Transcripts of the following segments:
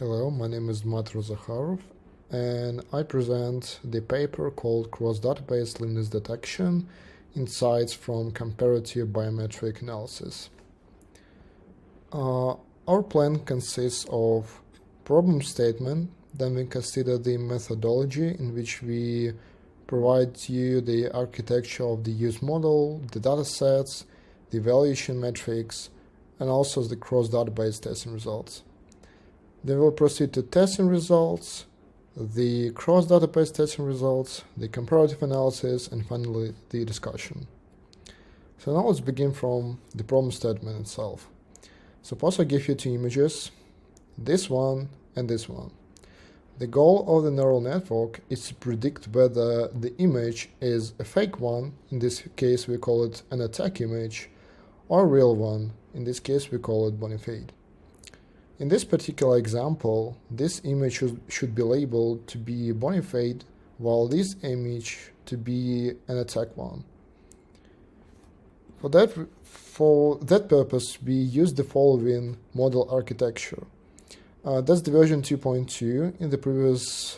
Hello, my name is Dmytro Zakharov, and I present the paper called Cross-Database Liveness Detection: Insights from Comparative Biometric Analysis. Our plan consists of problem statement, then we consider the methodology in which we provide you the architecture of the use model, the datasets, the evaluation metrics, and also the cross-database testing results. Then we'll proceed to testing results, the cross-database testing results, the comparative analysis, and finally the discussion. So now let's begin from the problem statement itself. Suppose I give you two images, this one and this one. The goal of the neural network is to predict whether the image is a fake one, in this case we call it an attack image, or a real one, in this case we call it bona fide. In this particular example, this image should be labeled to be bona fide, while this image to be an attack one. For that purpose, we use the following model architecture. That's the version 2.2. In the previous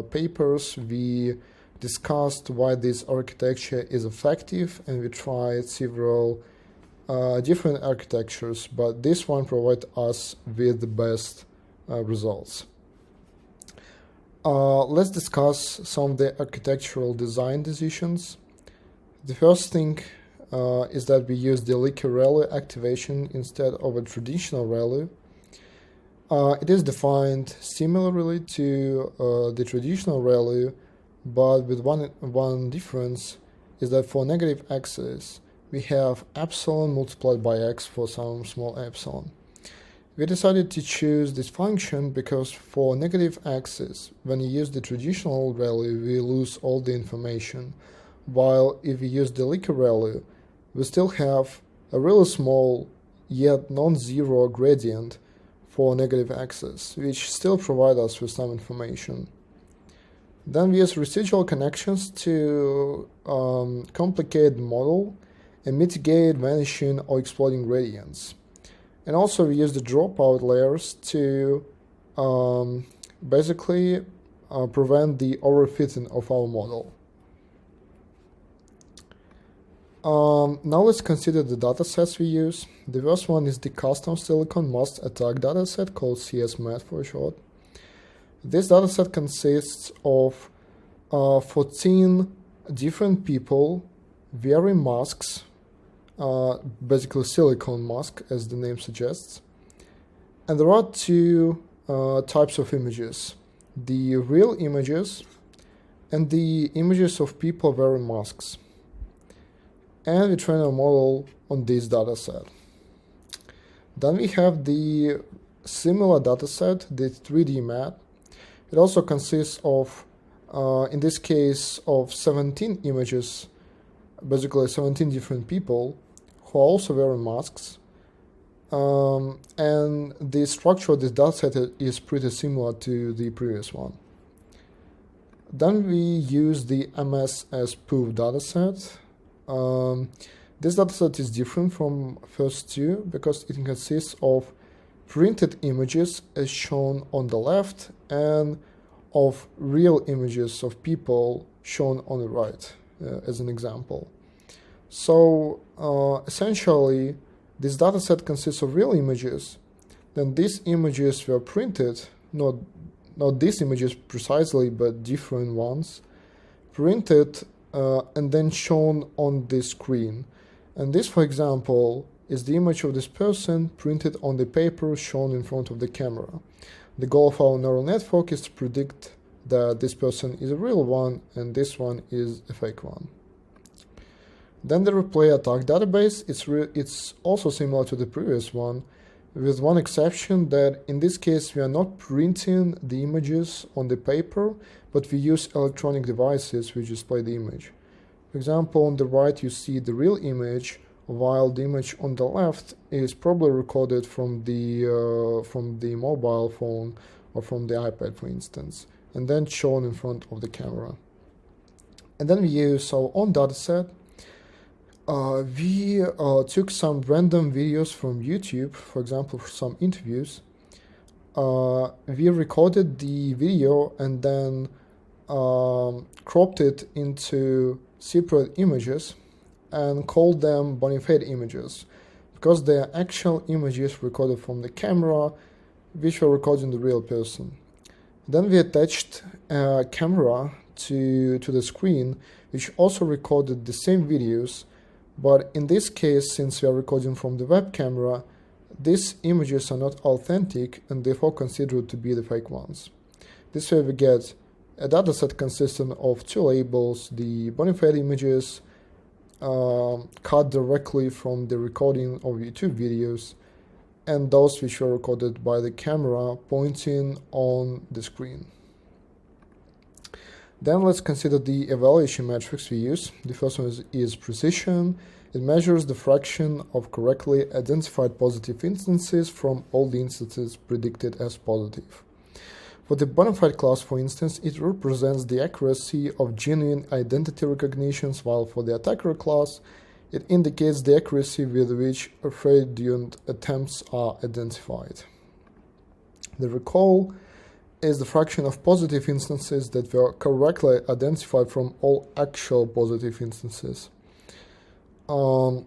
papers, we discussed why this architecture is effective, and we tried several different architectures, but this one provides us with the best results. Let's discuss some of the architectural design decisions. The first thing is that we use the leaky ReLU activation instead of a traditional ReLU. It is defined similarly to the traditional ReLU, but with one difference is that for negative axis, we have epsilon multiplied by x for some small epsilon. We decided to choose this function because for negative axis, when you use the traditional ReLU, we lose all the information, while if we use the leaky ReLU, we still have a really small yet non-zero gradient for negative axis, which still provides us with some information. Then we use residual connections to complicate the model and mitigate vanishing or exploding gradients. And also we use the dropout layers to basically prevent the overfitting of our model. Now let's consider the datasets we use. The first one is the custom silicon mask attack dataset, called CSMAT for short. This dataset consists of 14 different people wearing masks, basically silicone mask, as the name suggests. And there are two types of images: the real images and the images of people wearing masks. And we train our model on this dataset. Then we have the similar dataset, the 3D MAT. It also consists of, in this case, of 17 images, basically 17 different people who are also wearing masks. And the structure of this dataset is pretty similar to the previous one. Then we use the MS-as-POV dataset. This dataset is different from first two because it consists of printed images as shown on the left and of real images of people shown on the right, as an example. So essentially, this dataset consists of real images. Then these images were printed, not these images precisely, but different ones, printed and then shown on the screen. And this, for example, is the image of this person printed on the paper shown in front of the camera. The goal of our neural network is to predict that this person is a real one and this one is a fake one. Then the replay attack database, it's also similar to the previous one, with one exception that in this case we are not printing the images on the paper, but we use electronic devices which display the image. For example, on the right you see the real image, while the image on the left is probably recorded from the mobile phone or from the iPad, for instance, and then shown in front of the camera. And then we use our own dataset. We took some random videos from YouTube, for example, some interviews, we recorded the video and then cropped it into separate images and called them bona fide images because they are actual images recorded from the camera which were recording the real person. Then we attached a camera to the screen which also recorded the same videos, but in this case, since we are recording from the web camera, these images are not authentic and therefore considered to be the fake ones. This way we get a dataset consisting of two labels, the bona fide images cut directly from the recording of YouTube videos, and those which were recorded by the camera pointing on the screen. Then let's consider the evaluation metrics we use. The first one is precision. It measures the fraction of correctly identified positive instances from all the instances predicted as positive. For the bona fide class, for instance, it represents the accuracy of genuine identity recognitions, while for the attacker class, it indicates the accuracy with which fraudulent attempts are identified. The recall is the fraction of positive instances that were correctly identified from all actual positive instances. For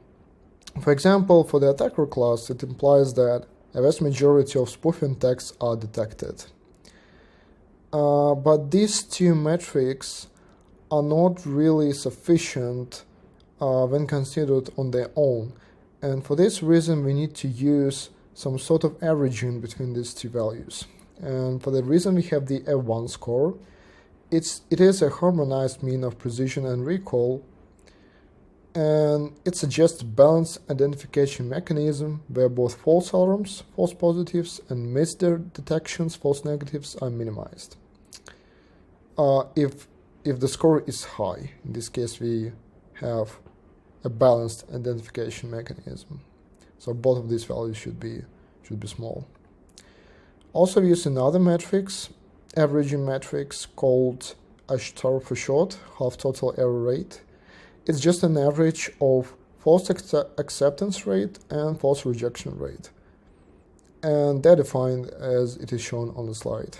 example, for the attacker class, it implies that a vast majority of spoofing attacks are detected. But these two metrics are not really sufficient when considered on their own, and for this reason we need to use some sort of averaging between these two values. And for that reason we have the F1 score. It is a harmonized mean of precision and recall, and it suggests a balanced identification mechanism where both false alarms, false positives, and missed detections, false negatives, are minimized. If the score is high, in this case we have a balanced identification mechanism. So both of these values should be small. Also we use another matrix, averaging matrix called H-star for short, half total error rate. It's just an average of false acceptance rate and false rejection rate. And they're defined as it is shown on the slide.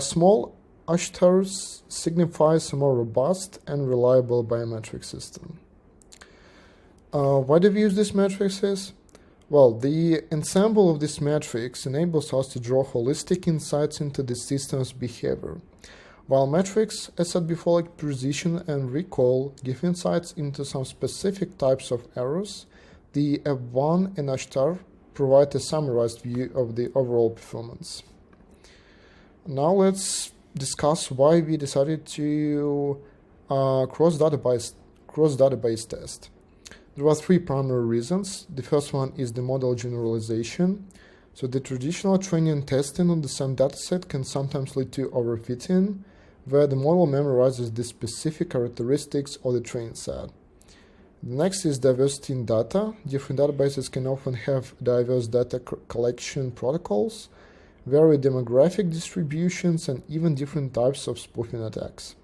Small H-star signifies a more robust and reliable biometric system. Why do we use these matrices? Well, the ensemble of these metrics enables us to draw holistic insights into the system's behavior. While metrics, as said before, like precision and recall, give insights into some specific types of errors, the F1 and H-star provide a summarized view of the overall performance. Now let's discuss why we decided to cross-database test. There are three primary reasons. The first one is the model generalization. So the traditional training and testing on the same dataset can sometimes lead to overfitting, where the model memorizes the specific characteristics of the training set. The next is diversity in data. Different databases can often have diverse data collection protocols, varied demographic distributions, and even different types of spoofing attacks.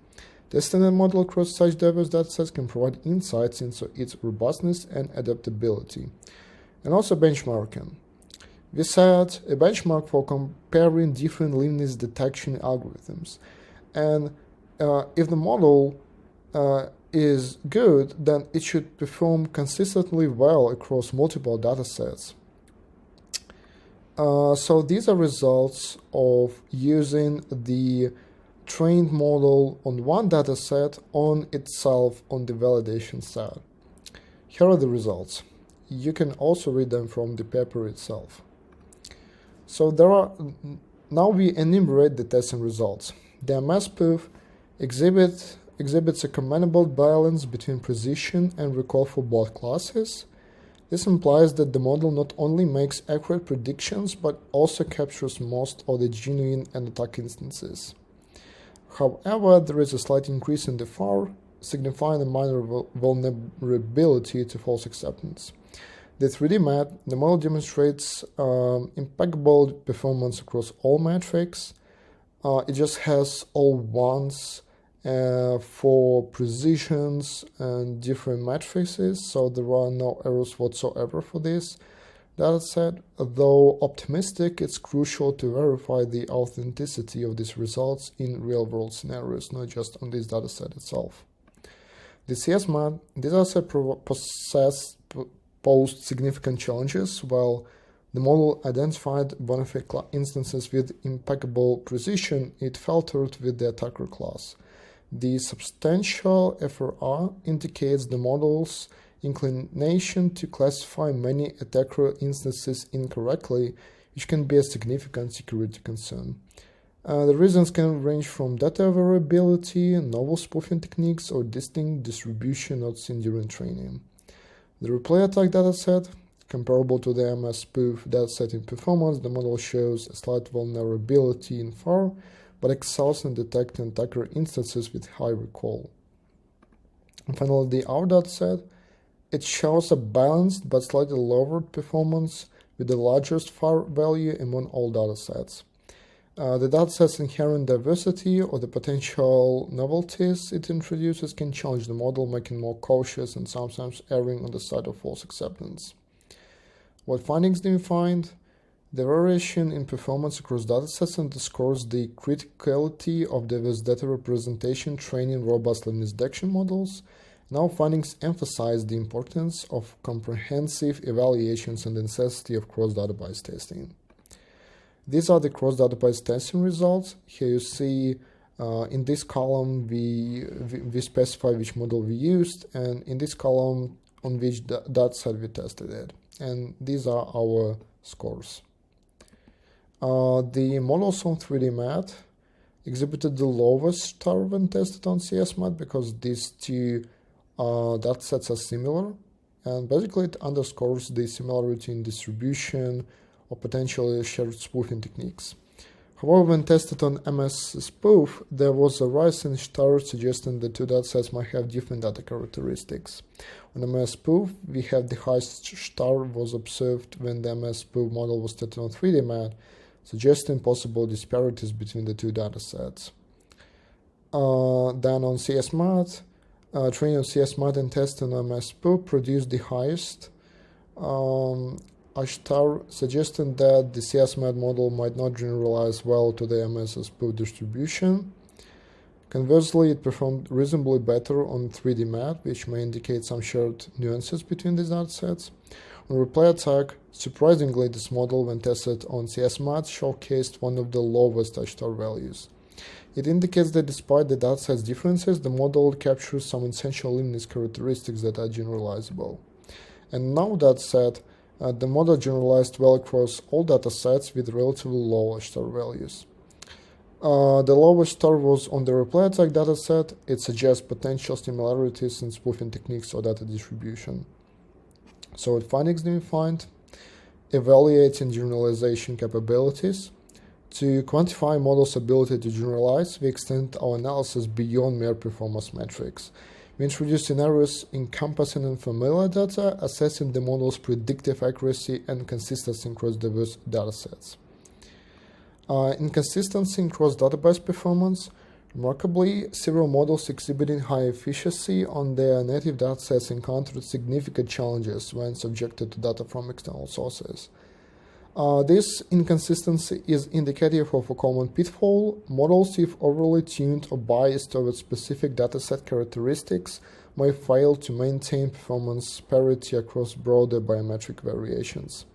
Testing a model across such diverse datasets can provide insights into its robustness and adaptability. And also benchmarking. We set a benchmark for comparing different liveness detection algorithms. And if the model is good, then it should perform consistently well across multiple datasets. So these are results of using the trained model on one dataset on itself on the validation set. Here are the results. You can also read them from the paper itself. So now we enumerate the testing results. The MS spoof exhibits a commendable balance between precision and recall for both classes. This implies that the model not only makes accurate predictions but also captures most of the genuine and attack instances. However, there is a slight increase in the FAR, signifying a minor vulnerability to false acceptance. The 3D map, the model demonstrates impeccable performance across all metrics. It just has all ones for precisions and different matrices, so there are no errors whatsoever for this. dataset. Though optimistic, it's crucial to verify the authenticity of these results in real-world scenarios, not just on this dataset itself. The CSMAT dataset posed significant challenges. While the model identified bonafide instances with impeccable precision, it faltered with the attacker class. The substantial FRR indicates the model's inclination to classify many attacker instances incorrectly, which can be a significant security concern. The reasons can range from data variability, novel spoofing techniques, or distinct distribution not seen during training. The replay attack dataset, comparable to the MS spoof dataset in performance, the model shows a slight vulnerability in FAR, but excels in detecting attacker instances with high recall. And finally, the R dataset, it shows a balanced but slightly lowered performance with the largest FAR value among all datasets. The dataset's inherent diversity or the potential novelties it introduces can challenge the model, making it more cautious and sometimes erring on the side of false acceptance. What findings do we find? The variation in performance across datasets underscores the criticality of diverse data representation training robust liveness detection models. And our findings emphasize the importance of comprehensive evaluations and the necessity of cross-database testing. These are the cross-database testing results. Here you see in this column we specify which model we used, and in this column on which dataset we tested it. And these are our scores. The models on 3D Math exhibited the lowest star when tested on CSMAT because these two datasets are similar, and basically it underscores the similarity in distribution or potentially shared spoofing techniques. However, when tested on MS spoof, there was a rise in star suggesting the two datasets might have different data characteristics. On MS spoof, we have the highest star was observed when the MS spoof model was tested on 3D Math, suggesting possible disparities between the two datasets. Then on CSMAT, training on CSMAT and testing on MS spoof produced the highest star, suggesting that the CSMAT model might not generalize well to the MS spoof distribution. Conversely, it performed reasonably better on 3D Math, which may indicate some shared nuances between these datasets. On replay attack, surprisingly, this model, when tested on CSMAT, showcased one of the lowest star values. It indicates that despite the dataset's differences, the model captures some essential liveness characteristics that are generalizable. And now that said, the model generalized well across all datasets with relatively low star values. The lowest star was on the replay attack dataset. It suggests potential similarities in spoofing techniques or data distribution. So what findings do we find? Evaluating generalization capabilities. To quantify model's ability to generalize, we extend our analysis beyond mere performance metrics. We introduce scenarios encompassing unfamiliar data, assessing the model's predictive accuracy and consistency across diverse datasets. Inconsistency in cross-database performance. Remarkably, several models exhibiting high efficiency on their native datasets encountered significant challenges when subjected to data from external sources. This inconsistency is indicative of a common pitfall. Models, if overly tuned or biased towards specific dataset characteristics, may fail to maintain performance parity across broader biometric variations.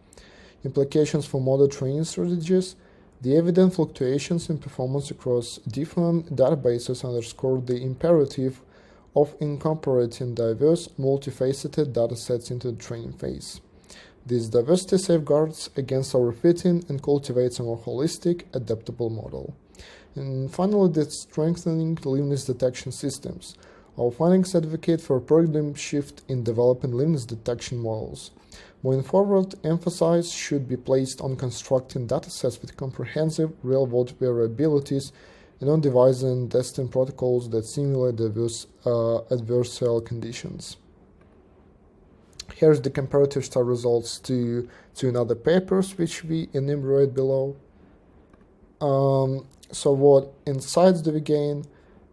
Implications for model training strategies. The evident fluctuations in performance across different databases underscore the imperative of incorporating diverse, multifaceted datasets into the training phase. This diversity safeguards against overfitting and cultivates a more holistic, adaptable model. And finally, the strengthening liveness detection systems. Our findings advocate for a paradigm shift in developing liveness detection models. Moving forward, emphasis should be placed on constructing datasets with comprehensive real-world variabilities and on devising testing protocols that simulate diverse adversarial conditions. Here's the comparative star results to another papers which we enumerate below. So what insights do we gain?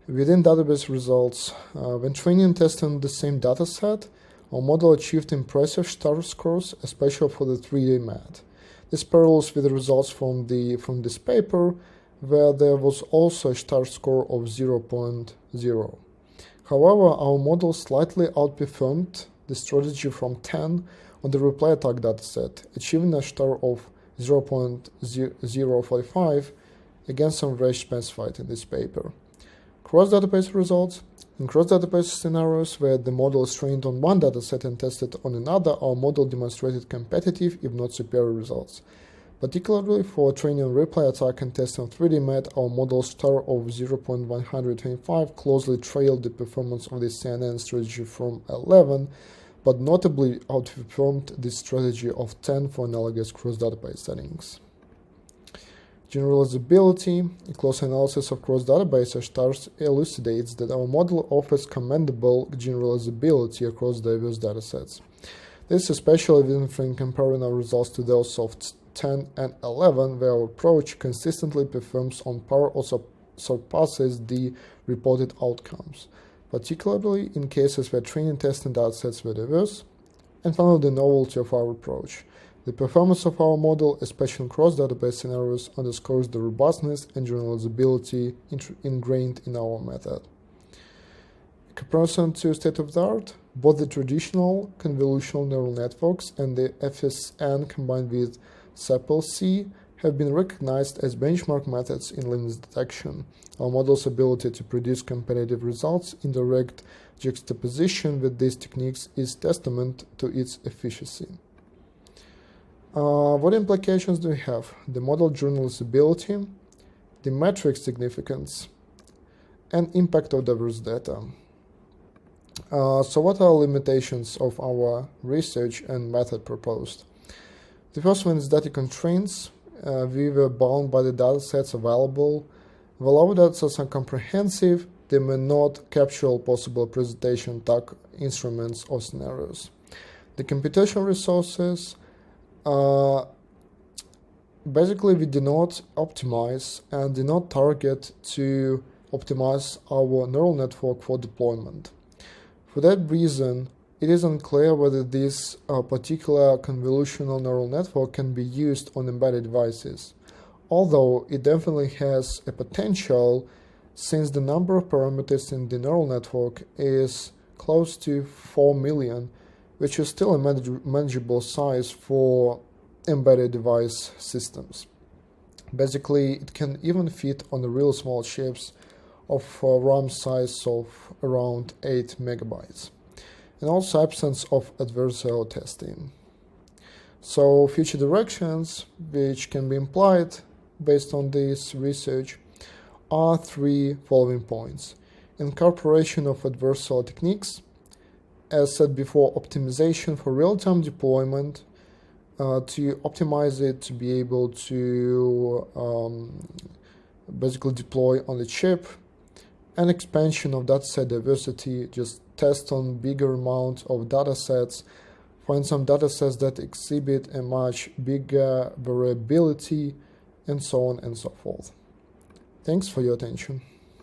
Within database results, when training and testing the same dataset, our model achieved impressive star scores, especially for the 3D math. This parallels with the results from this paper, where there was also a star score of 0.0. However, our model slightly outperformed the strategy from 10 on the replay attack dataset, achieving a star of 0.045 against some range specified in this paper. Cross-database results. In cross-database scenarios where the model is trained on one dataset and tested on another, our model demonstrated competitive, if not superior, results. Particularly for training on replay attack and testing on 3D math, our model's star of 0.125 closely trailed the performance of the CNN strategy from 11, but notably outperformed the strategy of 10 for analogous cross-database settings. Generalizability. A close analysis of cross-database stars elucidates that our model offers commendable generalizability across diverse datasets. This is especially evident when comparing our results to those of 10 and 11, where our approach consistently performs on par or surpasses the reported outcomes, particularly in cases where training testing datasets were diverse. And finally, the novelty of our approach. The performance of our model, especially in cross-database scenarios, underscores the robustness and generalizability ingrained in our method. In comparison to state-of-the-art, both the traditional convolutional neural networks and the FSN combined with SEPL-C have been recognized as benchmark methods in liveness detection. Our model's ability to produce competitive results in direct juxtaposition with these techniques is testament to its efficacy. What implications do we have? The model generalizability, the metric significance, and impact of diverse data. So what are limitations of our research and method proposed? The first one is data constraints. We were bound by the datasets available. While our datasets are comprehensive, they may not capture all possible presentation type instruments or scenarios. The computational resources. Basically, we do not optimize and do not target to optimize our neural network for deployment. For that reason, it is unclear whether this particular convolutional neural network can be used on embedded devices, although it definitely has a potential since the number of parameters in the neural network is close to 4 million, which is still a manageable size for embedded device systems. Basically, it can even fit on the real small chips of RAM size of around 8 megabytes, and also absence of adversarial testing. So future directions, which can be implied based on this research, are 3 following points. Incorporation of adversarial techniques, as said before, optimization for real-time deployment, to optimize it to be able to basically deploy on the chip, and expansion of dataset diversity, just test on bigger amount of datasets, find some datasets that exhibit a much bigger variability, and so on and so forth. Thanks for your attention.